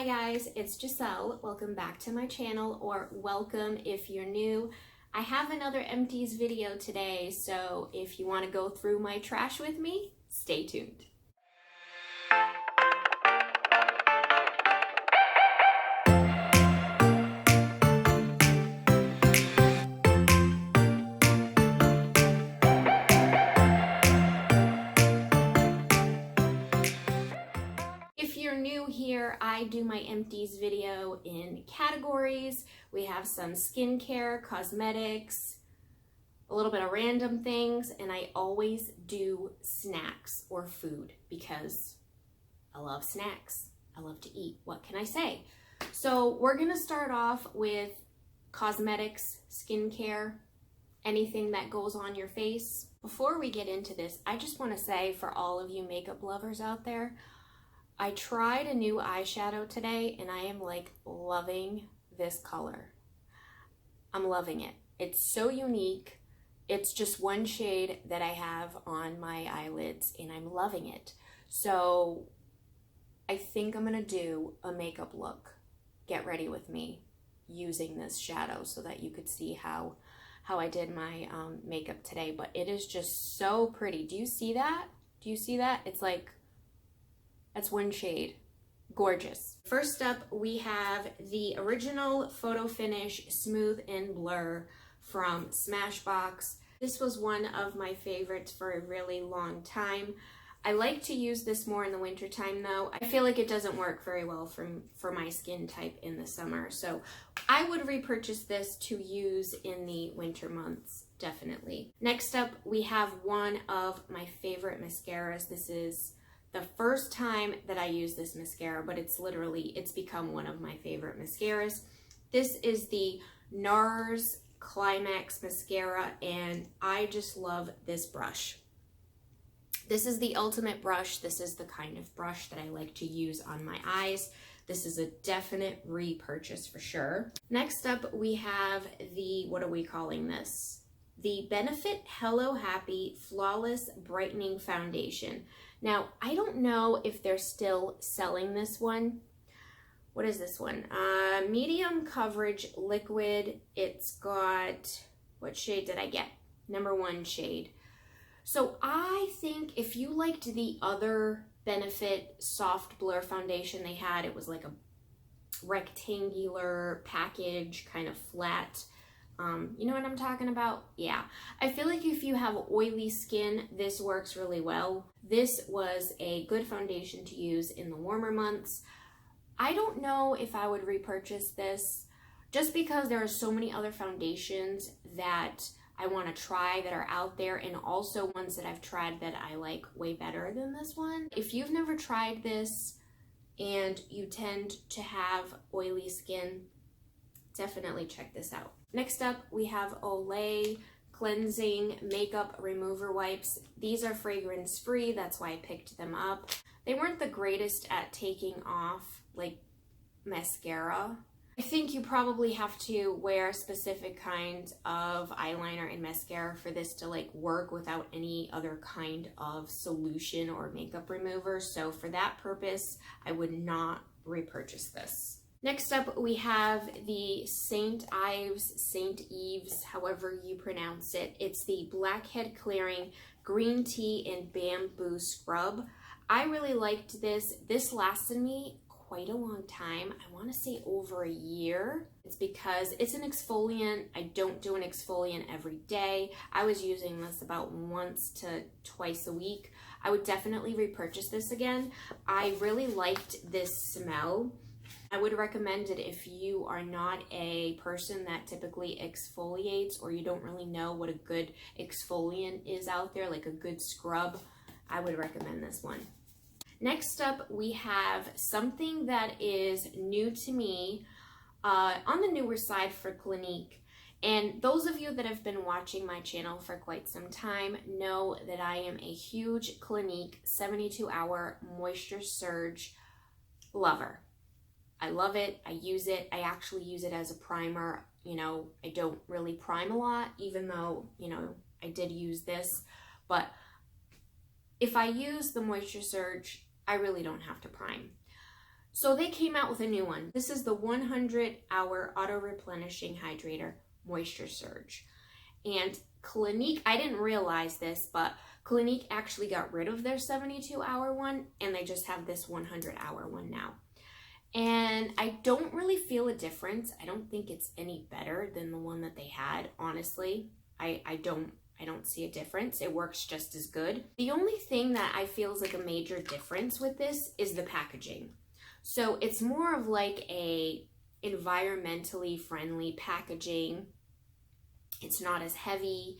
Hi guys, it's Giselle. Welcome back to my channel, or welcome if you're new. I have another Empties video today, so if you want to go through my trash with me, stay tuned. If you're new here, I do my Empties video in categories. We have some skincare, cosmetics, a little bit of random things, and I always do snacks or food because I love snacks. I love to eat. What can I say? So we're gonna start off with cosmetics, skincare, anything that goes on your face. Before we get into this, I just wanna say for all of you makeup lovers out there, I tried a new eyeshadow today and I am like loving this color. I'm loving it. It's so unique. It's just one shade that I have on my eyelids and I'm loving it. So I think I'm gonna do a makeup look. Get ready with me using this shadow so that you could see how I did my makeup today. But it is just so pretty. Do you see that? Do you see that? It's like, that's one shade. Gorgeous. First up, we have the original Photo Finish Smooth and Blur from SmashBox. This was one of my favorites for a really long time. I like to use this more in the winter time though. I feel like it doesn't work very well for my skin type in the summer. So I would repurchase this to use in the winter months, definitely. Next up, we have one of my favorite mascaras. This is the first time that I use this mascara, but it's become one of my favorite mascaras. This is the NARS Climax mascara, and I just love this brush. This is the ultimate brush. This is the kind of brush that I like to use on my eyes. This is a definite repurchase for sure. Next up, we have the, what are we calling this? The Benefit Hello Happy Flawless Brightening Foundation. Now, I don't know if they're still selling this one. What is this one? Medium coverage liquid. It's got, what shade did I get? Number 1 shade. So I think if you liked the other Benefit Soft Blur foundation they had, it was like a rectangular package, kind of flat. You know what I'm talking about? Yeah. I feel like if you have oily skin, this works really well. This was a good foundation to use in the warmer months. I don't know if I would repurchase this just because there are so many other foundations that I want to try that are out there, and also ones that I've tried that I like way better than this one. If you've never tried this and you tend to have oily skin, definitely check this out. Next up, we have Olay Cleansing Makeup Remover Wipes. These are fragrance free, that's why I picked them up. They weren't the greatest at taking off like mascara. I think you probably have to wear specific kinds of eyeliner and mascara for this to like work without any other kind of solution or makeup remover. So for that purpose, I would not repurchase this. Next up, we have the Ives, however you pronounce it. It's the Blackhead Clearing Green Tea and Bamboo Scrub. I really liked this. This lasted me quite a long time. I want to say over a year. It's because it's an exfoliant. I don't do an exfoliant every day. I was using this about once to twice a week. I would definitely repurchase this again. I really liked this smell. I would recommend it if you are not a person that typically exfoliates, or you don't really know what a good exfoliant is out there, like a good scrub. I would recommend this one. Next up, we have something that is new to me, on the newer side for Clinique. And those of you that have been watching my channel for quite some time know that I am a huge Clinique 72-hour Moisture Surge lover. I love it. I use it. I actually use it as a primer. You know, I don't really prime a lot, even though, you know, I did use this. But if I use the Moisture Surge, I really don't have to prime. So they came out with a new one. This is the 100-hour auto-replenishing hydrator Moisture Surge. And Clinique, I didn't realize this, but Clinique actually got rid of their 72-hour one, and they just have this 100-hour one now. And I don't really feel a difference. I don't think it's any better than the one that they had, honestly. I don't see a difference. It works just as good. The only thing that I feel is like a major difference with this is the packaging. So it's more of like a environmentally friendly packaging. It's not as heavy,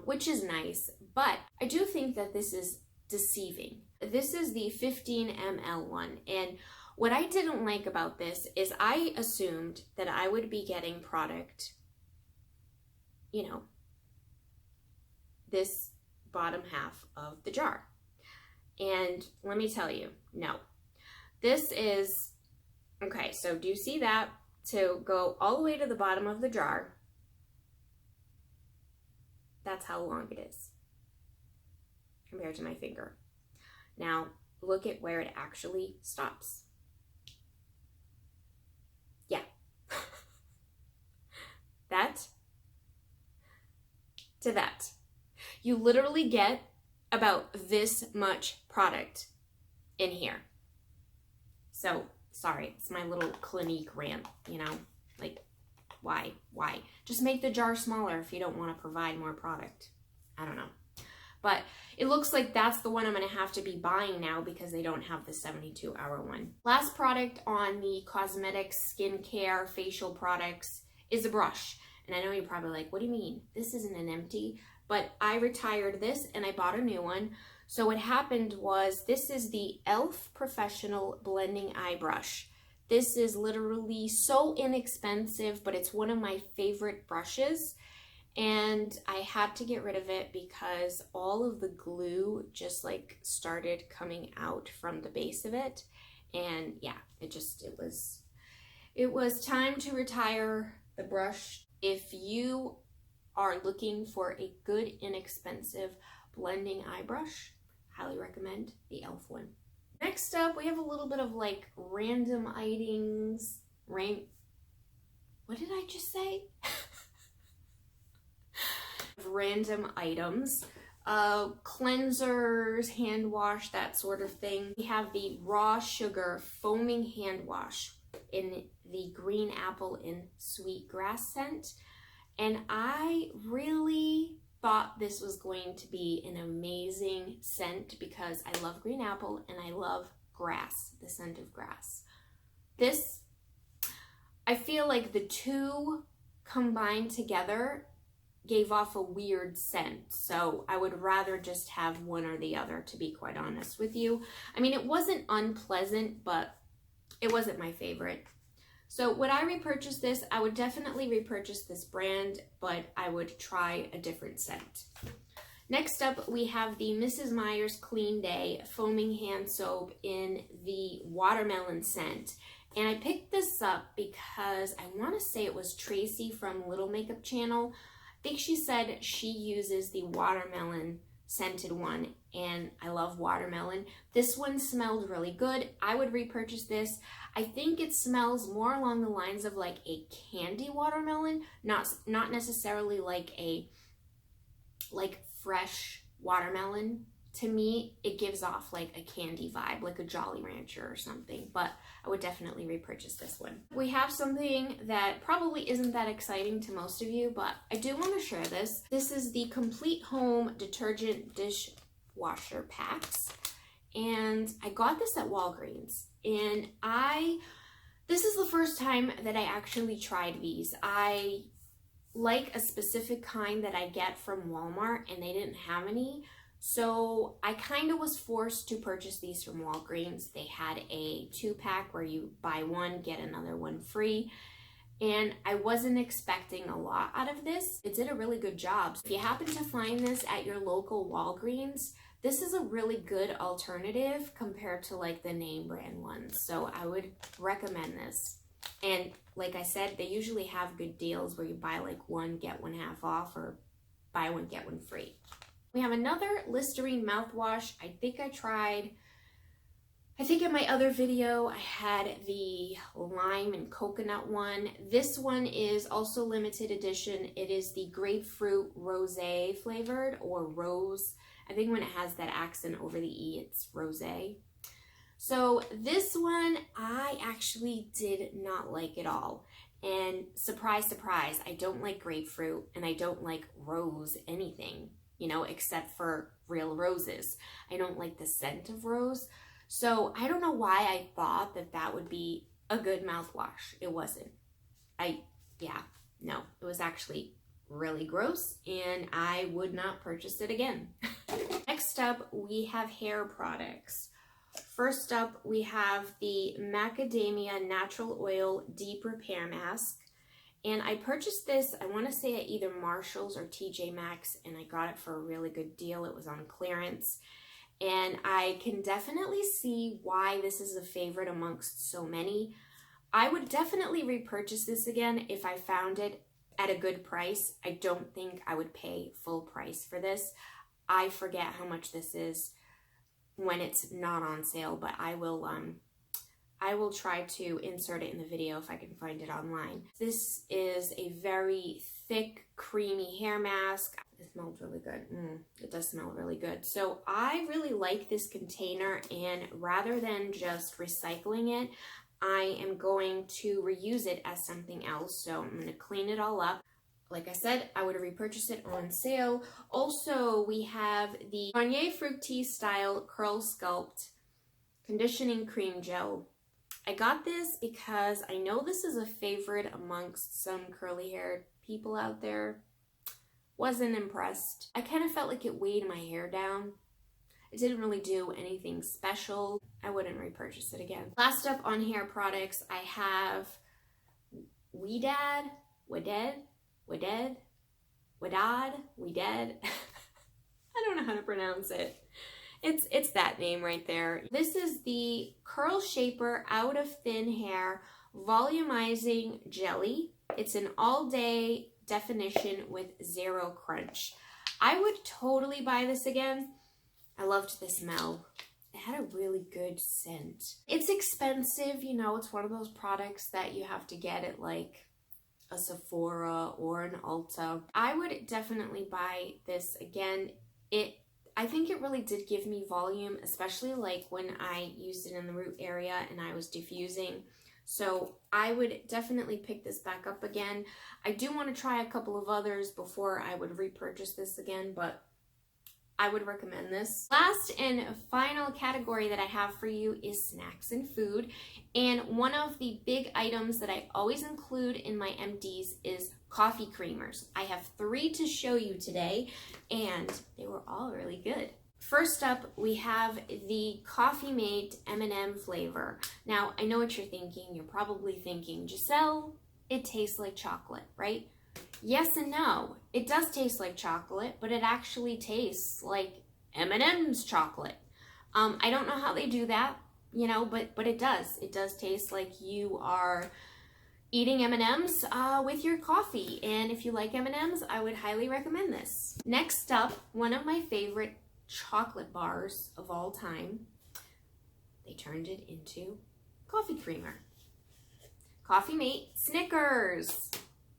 which is nice, but I do think that this is deceiving. This is the 15 ml one, and what I didn't like about this is I assumed that I would be getting product, you know, this bottom half of the jar. And let me tell you, no. This is, okay, so do you see that? To go all the way to the bottom of the jar, that's how long it is compared to my finger. Now, look at where it actually stops. Yeah. That to that. You literally get about this much product in here. So, sorry, it's my little Clinique rant, you know? Like, why? Just make the jar smaller if you don't want to provide more product. I don't know. But it looks like that's the one I'm going to have to be buying now because they don't have the 72-hour one. Last product on the cosmetics, skincare, facial products is a brush. And I know you're probably like, what do you mean? This isn't an empty. But I retired this and I bought a new one. So what happened was, this is the e.l.f. Professional Blending Eye Brush. This is literally so inexpensive, but it's one of my favorite brushes. And I had to get rid of it because all of the glue just like started coming out from the base of it. And yeah, it was time to retire the brush. If you are looking for a good, inexpensive blending eye brush, highly recommend the e.l.f. one. Next up, we have a little bit of like random items. What did I just say? Random items. Cleansers, hand wash, that sort of thing. We have the raw sugar foaming hand wash in the green apple and sweet grass scent. And I really thought this was going to be an amazing scent because I love green apple and I love grass, the scent of grass. This, I feel like the two combined together gave off a weird scent. So I would rather just have one or the other, to be quite honest with you. I mean, it wasn't unpleasant, but it wasn't my favorite. So would I repurchase this? I would definitely repurchase this brand, but I would try a different scent. Next up, we have the Mrs. Meyer's Clean Day Foaming Hand Soap in the watermelon scent. And I picked this up because I want to say it was Tracy from Little Makeup Channel. I think she said she uses the watermelon scented one, and I love watermelon. This one smelled really good. I would repurchase this. I think it smells more along the lines of like a candy watermelon, not necessarily like a fresh watermelon. To me, it gives off like a candy vibe, like a Jolly Rancher or something, but I would definitely repurchase this one. We have something that probably isn't that exciting to most of you, but I do want to share this. This is the Complete Home Detergent Dishwasher Packs, and I got this at Walgreens, and this is the first time that I actually tried these. I like a specific kind that I get from Walmart, and they didn't have any. So I kind of was forced to purchase these from Walgreens. They had a 2-pack where you buy one, get another one free. And I wasn't expecting a lot out of this. It did a really good job. If you happen to find this at your local Walgreens, this is a really good alternative compared to like the name brand ones. So I would recommend this. And like I said, they usually have good deals where you buy like one, get one half off, or buy one, get one free. We have another Listerine mouthwash. I think I tried I think in my other video, I had the lime and coconut one. This one is also limited edition. It is the grapefruit rosé flavored, or rose. I think when it has that accent over the E, it's rosé. So this one, I actually did not like at all. And surprise, surprise, I don't like grapefruit and I don't like rose anything, you know, except for real roses. I don't like the scent of rose. So I don't know why I thought that that would be a good mouthwash. It wasn't. No, it was actually really gross and I would not purchase it again. Next up, we have hair products. First up, we have the Macadamia Natural Oil Deep Repair Mask. And I purchased this, I want to say at either Marshall's or TJ Maxx, and I got it for a really good deal. It was on clearance. And I can definitely see why this is a favorite amongst so many. I would definitely repurchase this again if I found it at a good price. I don't think I would pay full price for this. I forget how much this is when it's not on sale, but I will try to insert it in the video if I can find it online. This is a very thick, creamy hair mask. It smells really good. It does smell really good. So I really like this container, and rather than just recycling it, I am going to reuse it as something else. So I'm going to clean it all up. Like I said, I would repurchase it on sale. Also, we have the Garnier Fructis Style Curl Sculpt Conditioning Cream Gel. I got this because I know this is a favorite amongst some curly haired people out there. Wasn't impressed. I kind of felt like it weighed my hair down. It didn't really do anything special. I wouldn't repurchase it again. Last up on hair products, I have Ouidad. I don't know how to pronounce it. It's that name right there. This is the Curl Shaper Out of Thin Hair Volumizing Jelly. It's an all-day definition with zero crunch. I would totally buy this again. I loved the smell. It had a really good scent. It's expensive, you know, it's one of those products that you have to get at like a Sephora or an Ulta. I would definitely buy this again. I think it really did give me volume, especially like when I used it in the root area and I was diffusing. So I would definitely pick this back up again. I do want to try a couple of others before I would repurchase this again, but I would recommend this. Last and final category that I have for you is snacks and food. And one of the big items that I always include in my empties is coffee creamers. I have 3 to show you today, and they were all really good. First up, we have the Coffee Mate M&M flavor. Now, I know what you're thinking. You're probably thinking, Giselle, it tastes like chocolate, right? Yes and no. It does taste like chocolate, but it actually tastes like M&M's chocolate. I don't know how they do that, you know, but it does. It does taste like you are eating M&M's with your coffee. And if you like M&M's, I would highly recommend this. Next up, one of my favorite chocolate bars of all time. They turned it into coffee creamer. Coffee Mate Snickers.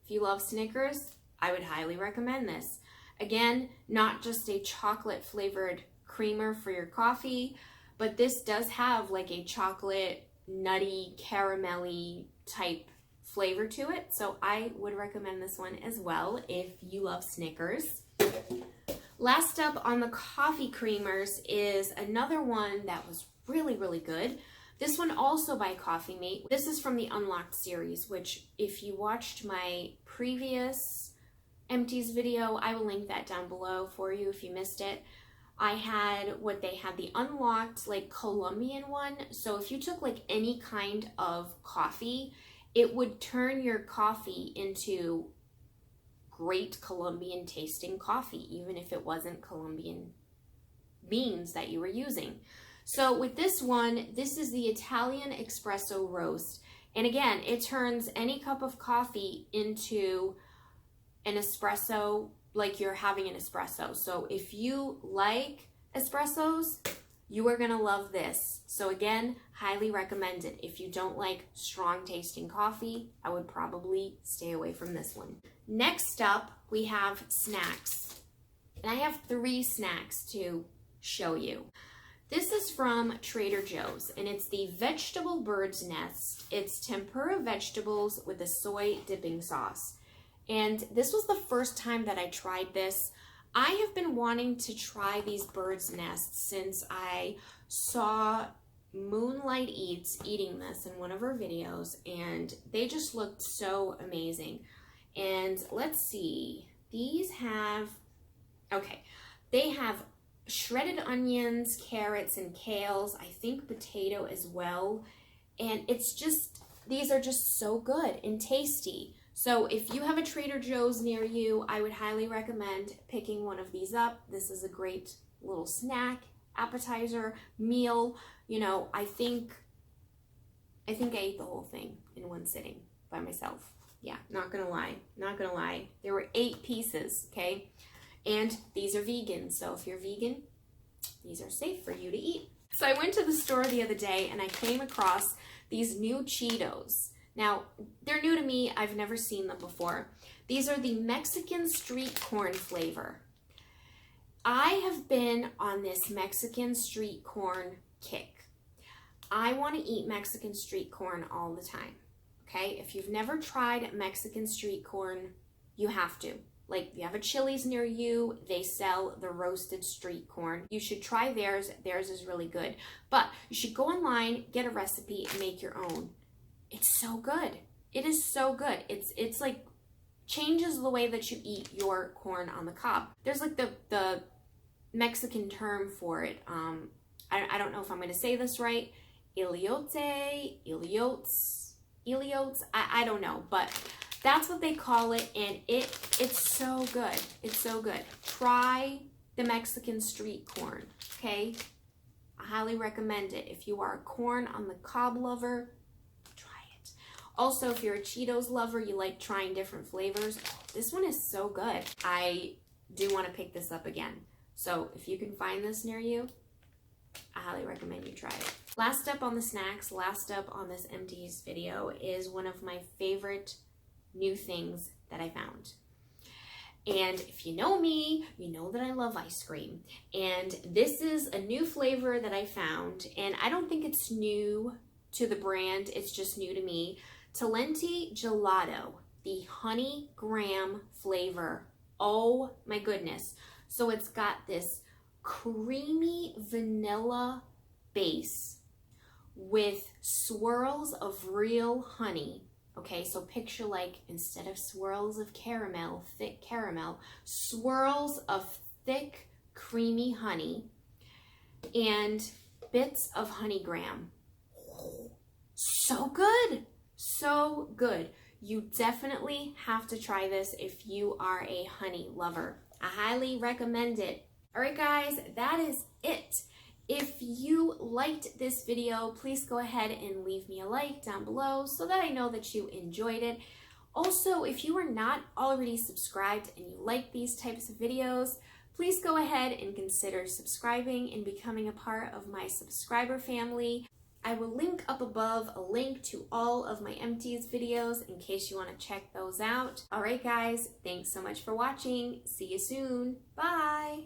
If you love Snickers, I would highly recommend this. Again, not just a chocolate flavored creamer for your coffee, but this does have like a chocolate, nutty, caramelly type flavor to it. So I would recommend this one as well if you love Snickers. Last up on the coffee creamers is another one that was really, really good. This one also by Coffee Mate. This is from the Unlocked series, which if you watched my previous Empties video, I will link that down below for you if you missed it. I had what they had, the Unlocked like Colombian one. So if you took like any kind of coffee, it would turn your coffee into great Colombian tasting coffee, even if it wasn't Colombian beans that you were using. So with this one, this is the Italian Espresso Roast. And again, it turns any cup of coffee into an espresso, like you're having an espresso. So if you like espressos, You are gonna love this. So again, highly recommend it. If you don't like strong tasting coffee, I would probably stay away from this one. Next up, we have snacks. And I have 3 snacks to show you. This is from Trader Joe's, and it's the Vegetable Bird's Nest. It's tempura vegetables with a soy dipping sauce. And this was the first time that I tried this. I have been wanting to try these bird's nests since I saw Moonlight Eats eating this in one of her videos, and they just looked so amazing. And let's see, these have, okay, they have shredded onions, carrots, and kales, I think potato as well. And it's just, these are just so good and tasty. So if you have a Trader Joe's near you, I would highly recommend picking one of these up. This is a great little snack, appetizer, meal. You know, I think I ate the whole thing in one sitting by myself. Yeah, not gonna lie, not gonna lie. There were 8 pieces, okay? And these are vegan, so if you're vegan, these are safe for you to eat. So I went to the store the other day and I came across these new Cheetos. Now, they're new to me. I've never seen them before. These are the Mexican street corn flavor. I have been on this Mexican street corn kick. I want to eat Mexican street corn all the time, okay? If you've never tried Mexican street corn, you have to. Like, you have a Chili's near you, they sell the roasted street corn. You should try theirs. Theirs is really good. But you should go online, get a recipe, and make your own. It's so good. It is so good. It's like changes the way that you eat your corn on the cob. There's like the Mexican term for it. I don't know if I'm going to say this right. Eliotes. I don't know, but that's what they call it, and it's so good. It's so good. Try the Mexican street corn, okay? I highly recommend it. If you are a corn on the cob lover, try it. Also, if you're a Cheetos lover, you like trying different flavors, this one is so good. I do want to pick this up again. So if you can find this near you, I highly recommend you try it. Last up on the snacks, last up on this Empties video is one of my favorite new things that I found. And if you know me, you know that I love ice cream. And this is a new flavor that I found, and I don't think it's new to the brand, it's just new to me. Talenti Gelato, the honey graham flavor. Oh my goodness. So it's got this creamy vanilla base with swirls of real honey. Okay, so picture like, instead of swirls of caramel, thick caramel, swirls of thick, creamy honey and bits of honey graham. So good, so good. You definitely have to try this if you are a honey lover. I highly recommend it. All right, guys, that is it. If you liked this video, please go ahead and leave me a like down below so that I know that you enjoyed it. Also, if you are not already subscribed and you like these types of videos, please go ahead and consider subscribing and becoming a part of my subscriber family. I will link up above a link to all of my Empties videos in case you want to check those out. All right, guys, thanks so much for watching. See you soon. Bye.